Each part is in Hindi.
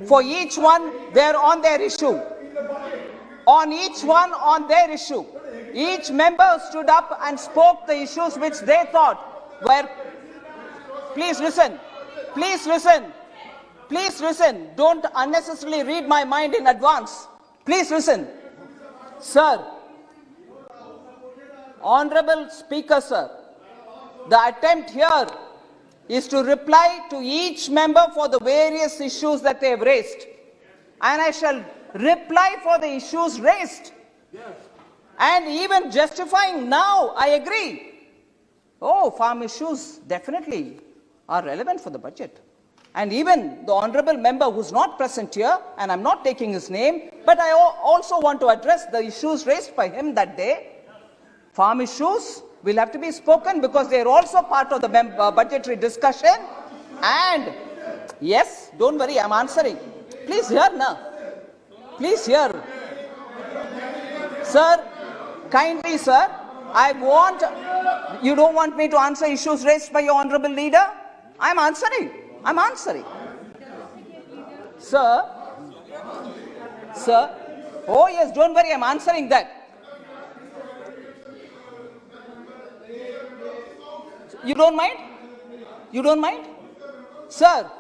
For each one, they're on their issue. On each one, on their issue. Each member stood up and spoke the issues which they thought were. Please listen. Please listen. Please listen. Don't unnecessarily read my mind in advance. Please listen. Sir, Honorable Speaker, sir, the attempt here is to reply to each member for the various issues that they have raised. And I shall reply for the issues raised. Yes. And even justifying now, I agree. Oh, farm issues definitely are relevant for the budget. And even the honorable member who's not present here, and I'm not taking his name, but I also want to address the issues raised by him that day. Farm issues will have to be spoken because they are also part of the budgetary discussion. And yes, don't worry, I'm answering. Please hear now. Please hear. Sir, kindly, sir, you don't want me to answer issues raised by your honorable leader? I'm answering. I'm answering. Sir, oh yes, don't worry, I'm answering that. You don't mind? You don't mind? Sir,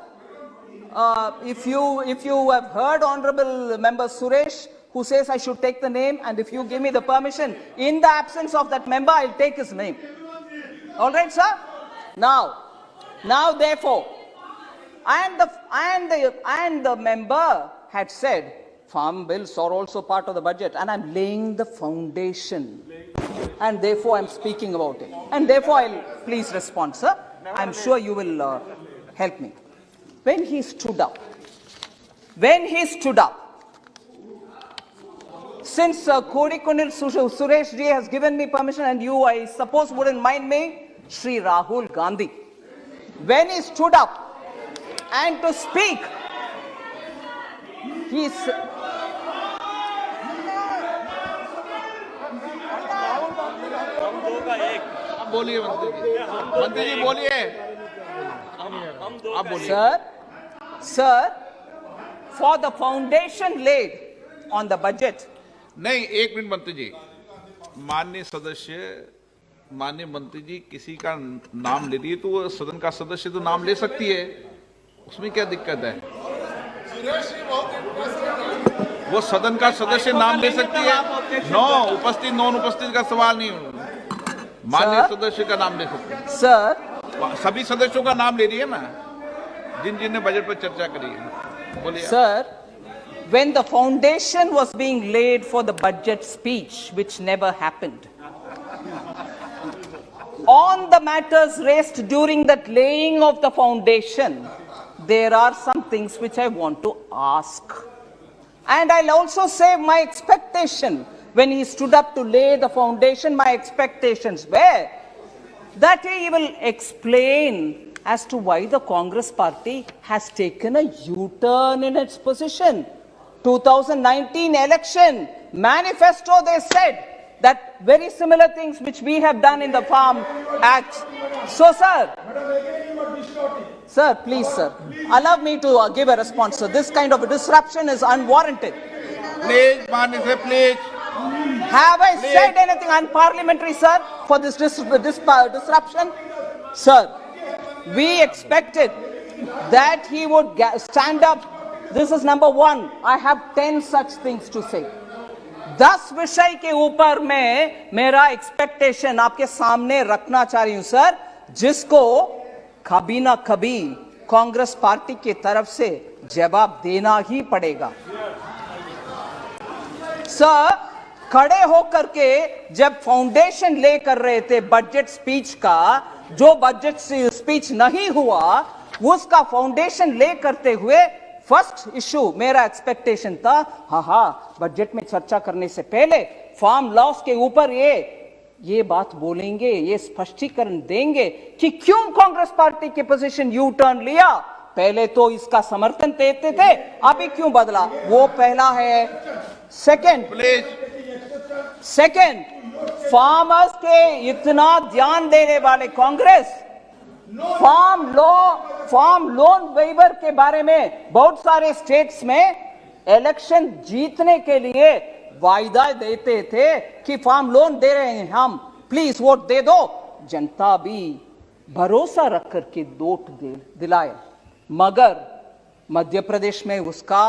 if you have heard Honorable Member Suresh, who says I should take the name, and if you give me the permission, in the absence of that member, I'll take his name. All right, sir? Now, therefore, and the member had said, farm bills are also part of the budget, and I'm laying the foundation. And therefore, I'm speaking about it. And therefore, I'll please respond, sir. I'm sure you will help me. When he stood up, since Kodikonil Suresh ji has given me permission, and you, I suppose, wouldn't mind me, Shri Rahul Gandhi, when he stood up and to speak, he's. बोलिए मंत्री जी बोलिए आप बोलिए sir, for the foundation laid on the budget. नहीं, एक मिनट मंत्री जी, माननीय सदस्य, माननीय मंत्री जी किसी का नाम ले रही है तो वो सदन का सदस्य तो नाम ले सकती है, उसमें क्या दिक्कत है? वो सदन का सदस्य नाम ले सकती है। नॉन उपस्थित का सवाल नहीं, माननीय सदस्य का नाम ले सकते हैं। सर, सभी सदस्यों का नाम ले रही है ना, जिन ने बजट पर चर्चा करी है। बोलिए sir, when the foundation was being laid for the budget speech, which never happened, on the matters raised during that laying of the foundation, there are some things which I want to ask. And I'll also say my expectation. When he stood up to lay the foundation, my expectations were that he will explain as to why the Congress party has taken a U-turn in its position. 2019 election manifesto, they said that very similar things which we have done in the Farm Act. So, sir, please, sir, allow me to give a response. So, this kind of a disruption is unwarranted. Please, Manager, please. Have I said anything unparliamentary, sir, for this disruption? Sir, we expected that he would stand up. This is number one. I have 10 such things to say. 10 विषय के ऊपर में मेरा एक्सपेक्टेशन आपके सामने रखना चाह रही हूं, सर, जिसको कभी ना कभी कांग्रेस पार्टी की तरफ से जवाब देना ही पड़ेगा। सर, खड़े होकर के जब फाउंडेशन ले कर रहे थे बजट स्पीच का, जो बजट स्पीच नहीं हुआ, उसका फाउंडेशन ले करते हुए फर्स्ट इशू मेरा एक्सपेक्टेशन था, बजट में चर्चा करने से पहले फार्म लॉस के ऊपर ये बात बोलेंगे, ये स्पष्टीकरण देंगे कि क्यों कांग्रेस पार्टी की पोजीशन यू टर्न लिया। पहले तो इसका समर्थन देते थे, अभी क्यों बदला, वो पहला है। सेकंड, फार्मर्स के इतना ध्यान देने वाले कांग्रेस, फार्म लोन वेवर के बारे में बहुत सारे स्टेट्स में इलेक्शन जीतने के लिए वायदा देते थे कि फार्म लोन दे रहे हैं हम, प्लीज वोट दे दो। जनता भी भरोसा रख करके वोट दिलाए, मगर मध्य प्रदेश में उसका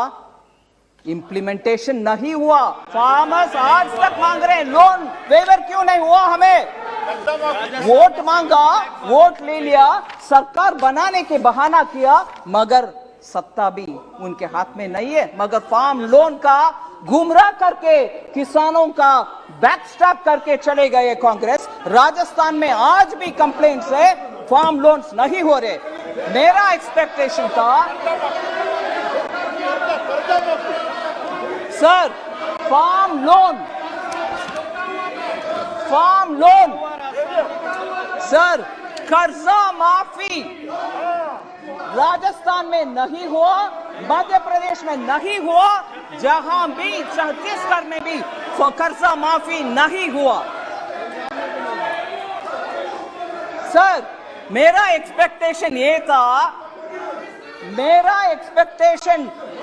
इंप्लीमेंटेशन नहीं हुआ। फार्मर्स आज तक मांग रहे हैं लोन वेवर, क्यों नहीं हुआ? हमें वोट मांगा, वोट ले लिया, सरकार बनाने के बहाना किया, मगर सत्ता भी उनके हाथ में नहीं है। मगर फार्म लोन का गुमराह करके किसानों का बैकस्टैप करके चले गए कांग्रेस। राजस्थान में आज भी कंप्लेंट्स है, फार्म लोन्स नहीं हो रहे। मेरा एक्सपेक्टेशन था सर, फार्म लोन सर, कर्जा माफी राजस्थान में नहीं हुआ, मध्य प्रदेश में नहीं हुआ, जहां भी छत्तीसगढ़ में भी कर्जा माफी नहीं हुआ। सर, मेरा एक्सपेक्टेशन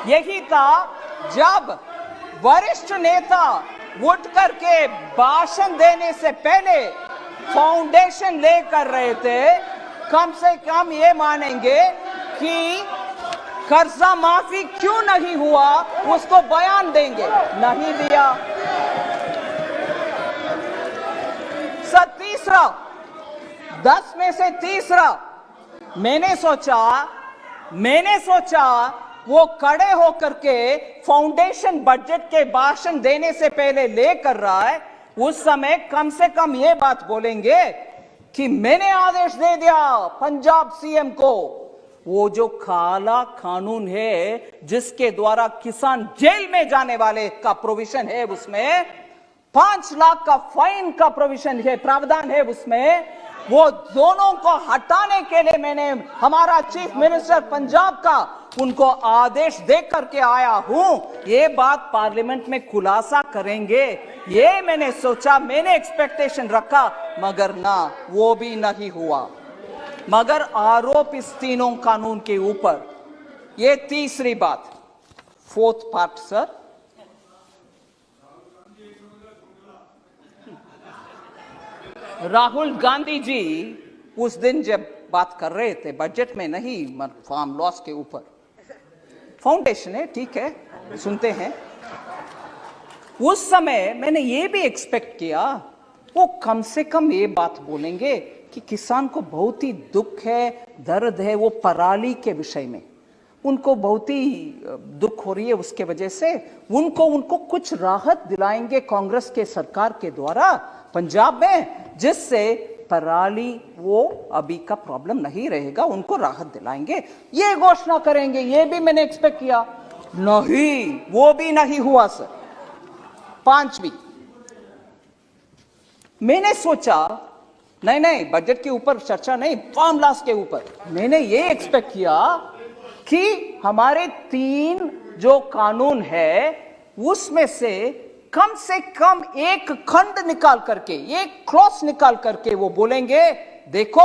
यही था जब वरिष्ठ नेता उठ करके भाषण देने से पहले फाउंडेशन लेकर रहे थे, कम से कम ये मानेंगे कि कर्जा माफी क्यों नहीं हुआ, उसको बयान देंगे। नहीं दिया। सर, तीसरा 10 में से तीसरा, मैंने सोचा वो खड़े होकर के फाउंडेशन बजट के भाषण देने से पहले ले कर रहा है, उस समय कम से कम ये बात बोलेंगे कि मैंने आदेश दे दिया पंजाब सीएम को, वो जो काला कानून है जिसके द्वारा किसान जेल में जाने वाले का प्रोविजन है, उसमें 5 लाख का फाइन का प्रोविजन है, प्रावधान है उसमें, वो दोनों को हटाने के लिए मैंने हमारा चीफ मिनिस्टर पंजाब का उनको आदेश दे करके आया हूं। ये बात पार्लियामेंट में खुलासा करेंगे, ये मैंने सोचा, मैंने एक्सपेक्टेशन रखा, मगर ना, वो भी नहीं हुआ। मगर आरोप इस तीनों कानून के ऊपर। ये तीसरी बात, 4th part sir, Rahul Gandhi ji उस दिन जब बात कर रहे थे बजट में नहीं, फार्म लॉस के ऊपर, फाउंडेशन है, ठीक है, सुनते हैं। उस समय मैंने ये भी एक्सपेक्ट किया वो कम से कम ये बात बोलेंगे कि किसान को बहुत ही दुख है, दर्द है, वो पराली के विषय में उनको बहुत ही दुख हो रही है, उसके वजह से उनको कुछ राहत दिलाएंगे कांग्रेस के सरकार के द्वारा पंजाब में, जिससे पराली वो अभी का प्रॉब्लम नहीं रहेगा, उनको राहत दिलाएंगे, ये घोषणा करेंगे। ये भी मैंने एक्सपेक्ट किया, नहीं, वो भी नहीं हुआ सर। 5वीं, मैंने सोचा नहीं, बजट के ऊपर चर्चा नहीं, फार्म लॉस के ऊपर मैंने ये एक्सपेक्ट किया कि हमारे 3 जो कानून है उसमें से कम एक खंड निकाल करके, एक क्लॉज निकाल करके वो बोलेंगे देखो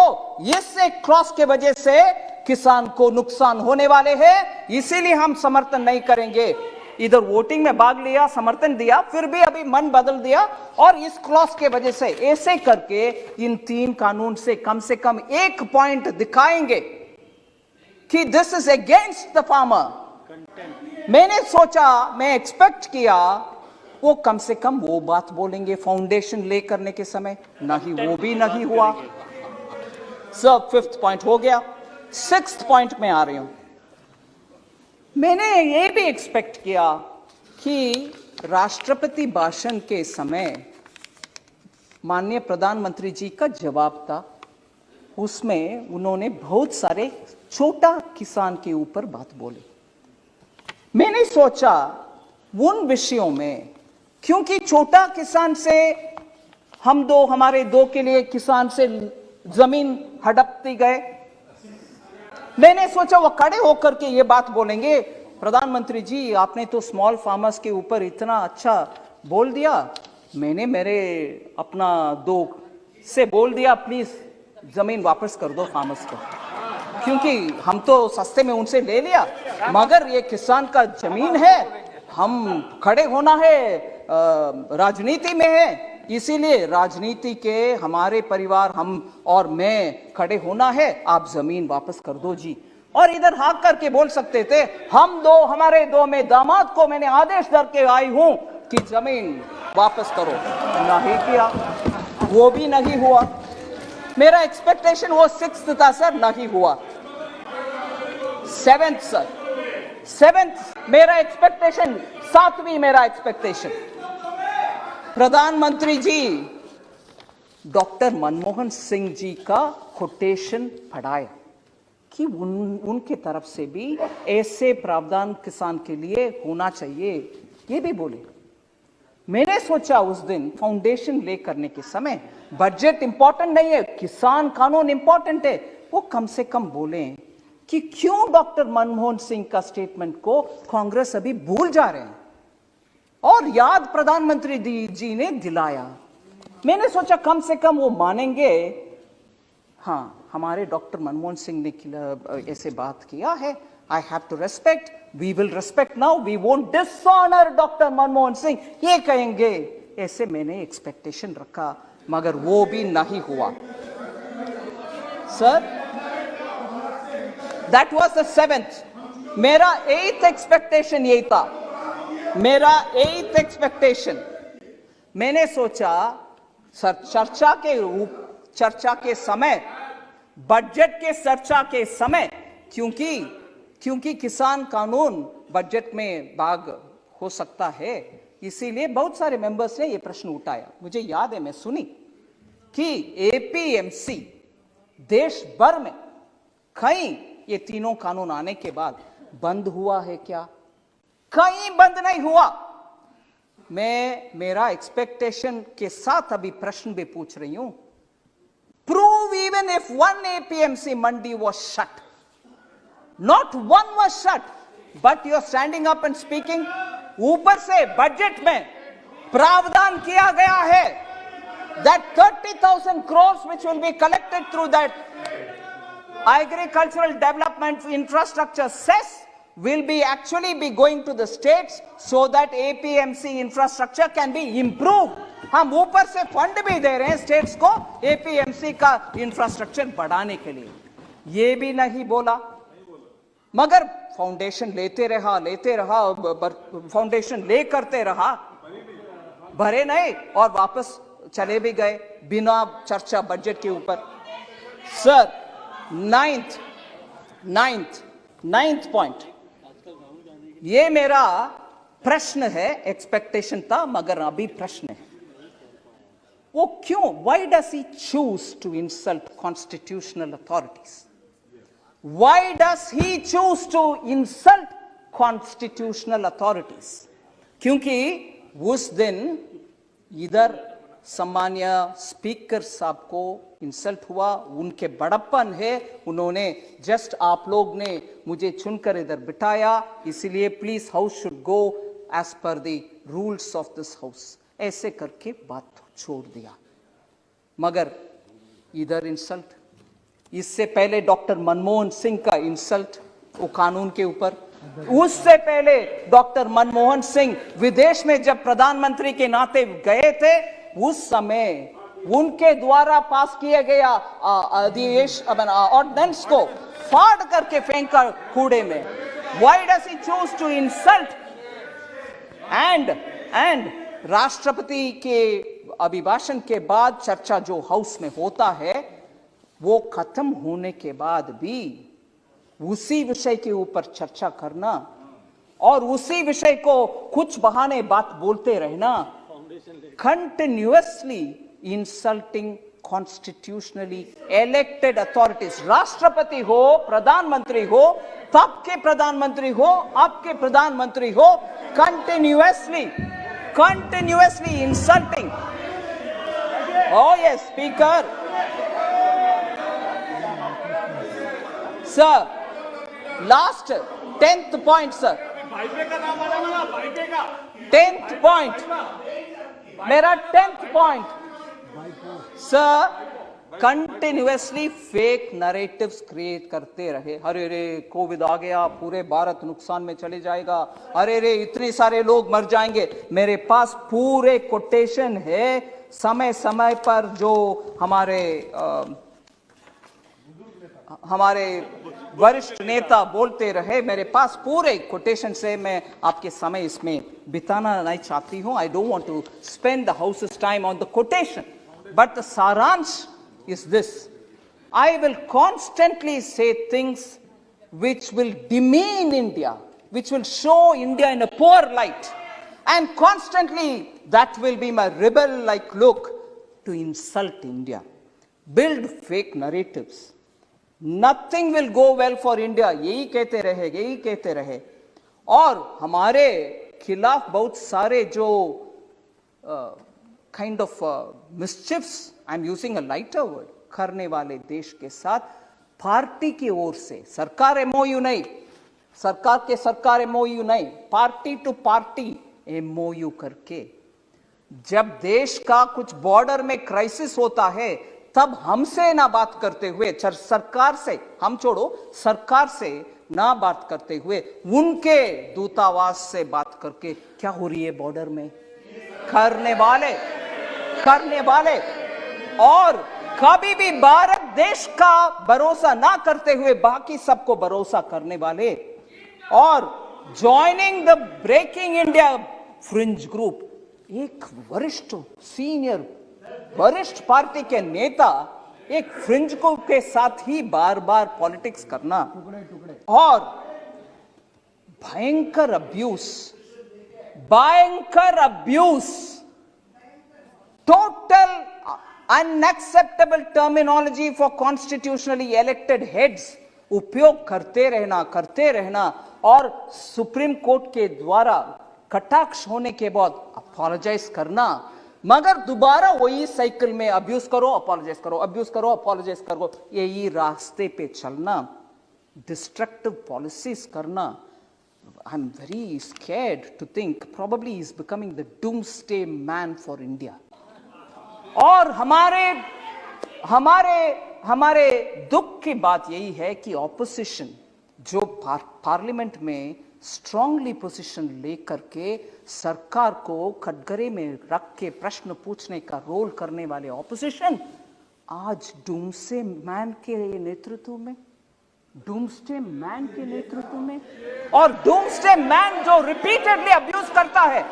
इससे क्लॉज के वजह से किसान को नुकसान होने वाले हैं, इसीलिए हम समर्थन नहीं करेंगे। इधर वोटिंग में भाग लिया, समर्थन दिया, फिर भी अभी मन बदल दिया और इस क्लॉज के वजह से ऐसे करके इन 3 कानून से कम एक पॉइंट दिखाएंगे कि this is against the farmer. मैंने सोचा, मैं एक्सपेक्ट किया वो कम से कम वो बात बोलेंगे फाउंडेशन ले करने के समय, नहीं, वो भी नहीं हुआ। सब 5th पॉइंट हो गया। 6th पॉइंट में आ रही हूं। मैंने ये भी एक्सपेक्ट किया कि राष्ट्रपति भाषण के समय माननीय प्रधानमंत्री जी का जवाब था, उसमें उन्होंने बहुत सारे छोटा किसान के ऊपर बात बोली। मैंने सोचा उन विषयों में, क्योंकि छोटा किसान से हमारे दो के लिए किसान से जमीन हड़पती गए, मैंने सोचा वो खड़े होकर के ये बात बोलेंगे, प्रधानमंत्री जी आपने तो स्मॉल फार्मर्स के ऊपर इतना अच्छा बोल दिया, मैंने मेरे अपना 2 से बोल दिया प्लीज जमीन वापस कर दो फार्मर्स को, क्योंकि हम तो सस्ते में उनसे ले लिया, मगर ये किसान का जमीन है, हम खड़े होना है, राजनीति में है, इसीलिए राजनीति के हमारे परिवार हम और मैं खड़े होना है, आप जमीन वापस कर दो जी। और इधर हाथ करके बोल सकते थे हम दो, हमारे दो में दामाद को मैंने आदेश दर के आई हूं कि जमीन वापस करो, नहीं किया, वो भी नहीं हुआ। मेरा एक्सपेक्टेशन वो 6th था सर, नहीं हुआ। 7th सर, 7th मेरा एक्सपेक्टेशन, 7वीं मेरा एक्सपेक्टेशन, प्रधानमंत्री जी डॉक्टर मनमोहन सिंह जी का कोटेशन पढ़ाया कि उनके तरफ से भी ऐसे प्रावधान किसान के लिए होना चाहिए, ये भी बोले। मैंने सोचा उस दिन फाउंडेशन ले करने के समय बजट इंपॉर्टेंट नहीं है, किसान कानून इंपॉर्टेंट है, वो कम से कम बोले कि क्यों डॉक्टर मनमोहन सिंह का स्टेटमेंट को कांग्रेस अभी भूल जा रहे हैं, और याद प्रधानमंत्री जी ने दिलाया। मैंने सोचा कम से कम वो मानेंगे, हाँ हमारे डॉक्टर मनमोहन सिंह ने ऐसे बात किया है, I have to respect, we will respect now, we won't dishonour doctor Manmohan Singh, ये कहेंगे, ऐसे मैंने एक्सपेक्टेशन रखा, मगर वो भी नहीं हुआ sir. That was the 7th। मेरा 8th एक्सपेक्टेशन यही था, मेरा 8th एक्सपेक्टेशन, मैंने सोचा सर चर्चा के समय, बजट के चर्चा के समय, क्योंकि किसान कानून बजट में भाग हो सकता है, इसीलिए बहुत सारे मेंबर्स ने यह प्रश्न उठाया। मुझे याद है मैं सुनी कि एपीएमसी देश भर में कहीं ये तीनों कानून आने के बाद बंद हुआ है क्या? कहीं बंद नहीं हुआ। मैं मेरा एक्सपेक्टेशन के साथ अभी प्रश्न भी पूछ रही हूं, prove even if one APMC mandi was shut, not one was shut, but you are standing up and speaking, ऊपर से बजट में प्रावधान किया गया है that 30,000 crores which will be collected through that agricultural development infrastructure cess will be actually be going to the states so that APMC infrastructure can be improved. हम ऊपर से फंड भी दे रहे हैं स्टेट्स को एपीएमसी का इंफ्रास्ट्रक्चर बढ़ाने के लिए, ये भी नहीं बोला, मगर फाउंडेशन लेते रहा, फाउंडेशन ले करते रहा, भरे नहीं और वापस चले भी गए बिना चर्चा बजट के ऊपर। सर 9th पॉइंट, ये मेरा प्रश्न है, एक्सपेक्टेशन था मगर अभी प्रश्न है, वो क्यों, why does he choose to insult constitutional authorities? Why does he choose to insult constitutional authorities? क्योंकि उस दिन इधर सम्मान्य स्पीकर साहब को इंसल्ट हुआ, उनके बड़प्पन है, उन्होंने जस्ट आप लोग ने मुझे चुनकर इधर बिठाया, इसलिए please house should go as per the rules of this house, ऐसे करके बात छोड़ दिया। मगर इधर इंसल्ट, इससे पहले डॉक्टर मनमोहन सिंह का इंसल्ट वो कानून के ऊपर, उससे पहले डॉक्टर मनमोहन सिंह विदेश में जब प्रधानमंत्री के नाते गए थे, उस समय उनके द्वारा पास किया गया ऑर्डिनेंस को फाड़ करके फेंका कूड़े में। Why does he choose to insult? and राष्ट्रपति के अभिभाषण के बाद चर्चा जो हाउस में होता है, वो खत्म होने के बाद भी उसी विषय के ऊपर चर्चा करना और उसी विषय को कुछ बहाने बात बोलते रहना, continuously insulting constitutionally elected authorities, राष्ट्रपति हो, प्रधानमंत्री हो, तब के प्रधानमंत्री हो, आपके प्रधानमंत्री हो, continuously insulting. Oh yes, speaker. Sir, last 10th point, sir. 10th point. मेरा 10th point. Sir, continuously fake narratives create करते रहे। अरे रे कोविड आ गया, पूरे भारत नुकसान में चले जाएगा, अरे रे इतने सारे लोग मर जाएंगे। मेरे पास पूरे कोटेशन है, समय समय पर जो हमारे वरिष्ठ नेता बोलते रहे, मेरे पास पूरे कोटेशन से। मैं आपके समय इसमें बिताना नहीं चाहती हूं। I don't want to spend the houses time on the quotation, but the सारांश is this: I will constantly say things which will demean India, which will show India in a poor light, and constantly that will be my rebel-like look to insult India, build fake narratives. Nothing will go well for India, यही कहते रहे। और हमारे खिलाफ बहुत सारे जो kind of mischiefs, I'm using a lighter word, करने वाले देश के साथ पार्टी की ओर से, सरकार एमओयू नहीं, सरकार एमओयू नहीं, पार्टी टू पार्टी एमओयू करके, जब देश का कुछ बॉर्डर में क्राइसिस होता है तब हमसे ना बात करते हुए, सरकार से हम छोड़ो, सरकार से ना बात करते हुए उनके दूतावास से बात करके क्या हो रही है बॉर्डर में करने वाले और कभी भी भारत देश का भरोसा ना करते हुए बाकी सबको भरोसा करने वाले, और joining the breaking India fringe group, एक वरिष्ठ पार्टी के नेता एक फ्रिंज ग्रुप के साथ ही बार बार पॉलिटिक्स करना और भयंकर abuse, total unacceptable terminology for constitutionally elected heads उपयोग करते रहना और सुप्रीम कोर्ट के द्वारा कटाक्ष होने के बाद अपोलोजाइज करना, मगर दोबारा वही साइकिल में अब्यूज करो, अपोलोजाइज करो, यही रास्ते पे चलना, डिस्ट्रक्टिव पॉलिसीज करना। I'm very scared to think probably he's becoming the doomsday man for India. और हमारे दुख की बात यही है कि ऑपोजिशन जो पार्लियामेंट में स्ट्रांगली पोजीशन लेकर के सरकार को कटघरे में रख के प्रश्न पूछने का रोल करने वाले ऑपोजिशन आज डूम्सडे मैन के नेतृत्व में और डूम्सडे मैन जो रिपीटेडली अब्यूज करता है,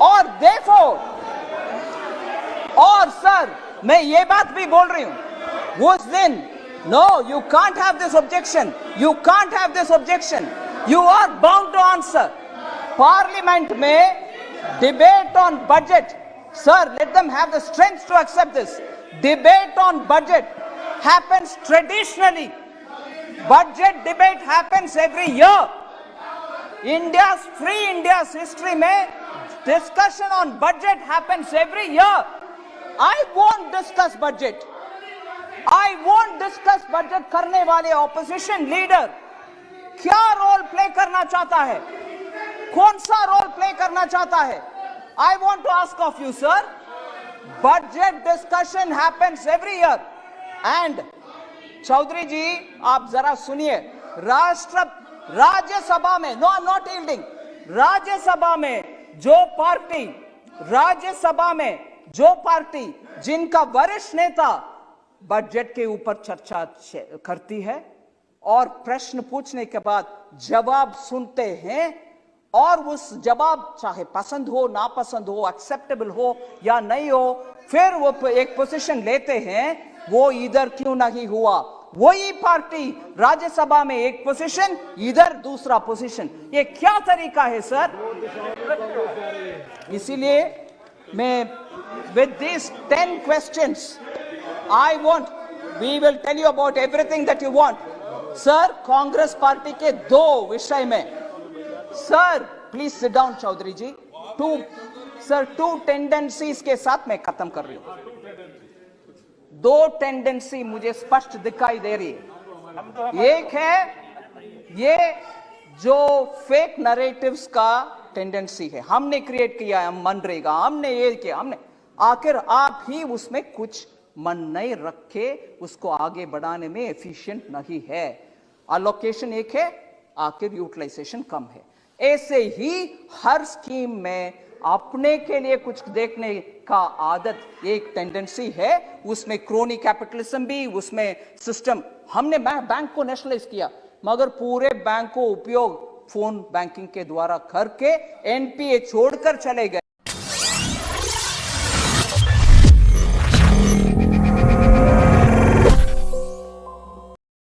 और देयरफॉर और सर मैं ये बात भी बोल रही हूं उस दिन, no you can't have this objection, you are bound to answer. Parliament में debate on budget, sir let them have the strength to accept this, debate on budget happens traditionally, budget debate happens every year. India's history में discussion on budget happens every year. I won't discuss budget करने वाले ऑपोजिशन लीडर क्या रोल प्ले करना चाहता है, कौन सा रोल प्ले करना चाहता है? I want to ask of you, sir, budget discussion happens every year and Chaudhary जी आप जरा सुनिए, राज्यसभा में, no I am not yielding, Rajya Sabha में जो पार्टी जिनका वरिष्ठ नेता बजट के ऊपर चर्चा करती है और प्रश्न पूछने के बाद जवाब सुनते हैं और उस जवाब चाहे पसंद हो ना पसंद हो, एक्सेप्टेबल हो या नहीं हो, फिर वो एक पोजीशन लेते हैं, वो इधर क्यों नहीं हुआ, वही पार्टी राज्यसभा में एक पोजीशन, इधर दूसरा पोजीशन, ये क्या तरीका है सर? इसीलिए मैं with these 10 questions we will tell you about everything that you want. Sir Congress party के दो विषय में, sir please sit down Chaudhary ji, two tendencies के साथ मैं खत्म कर रही हूं। दो टेंडेंसी मुझे स्पष्ट दिखाई दे रही है। एक है ये जो फेक नरेटिव्स का टेंडेंसी है, हमने क्रिएट किया है, हम मनरेगा, हमने ये किया, हमने, आखिर आप ही उसमें कुछ मन नहीं रखे उसको आगे बढ़ाने में एफिशिएंट नहीं है। अलोकेशन एक है, आखिर यूटिलाइजेशन कम है। ऐसे ही हर स्कीम में अपने के लिए कुछ देखने का आदत एक टेंडेंसी है, उसमें क्रोनी कैपिटलिज्म भी, उसमें सिस्टम। हमने बैंक को नेशनलाइज किया, मगर पूरे बैंक को उपयोग फोन बैंकिंग के द्वारा करके एनपीए छोड़कर चले गए।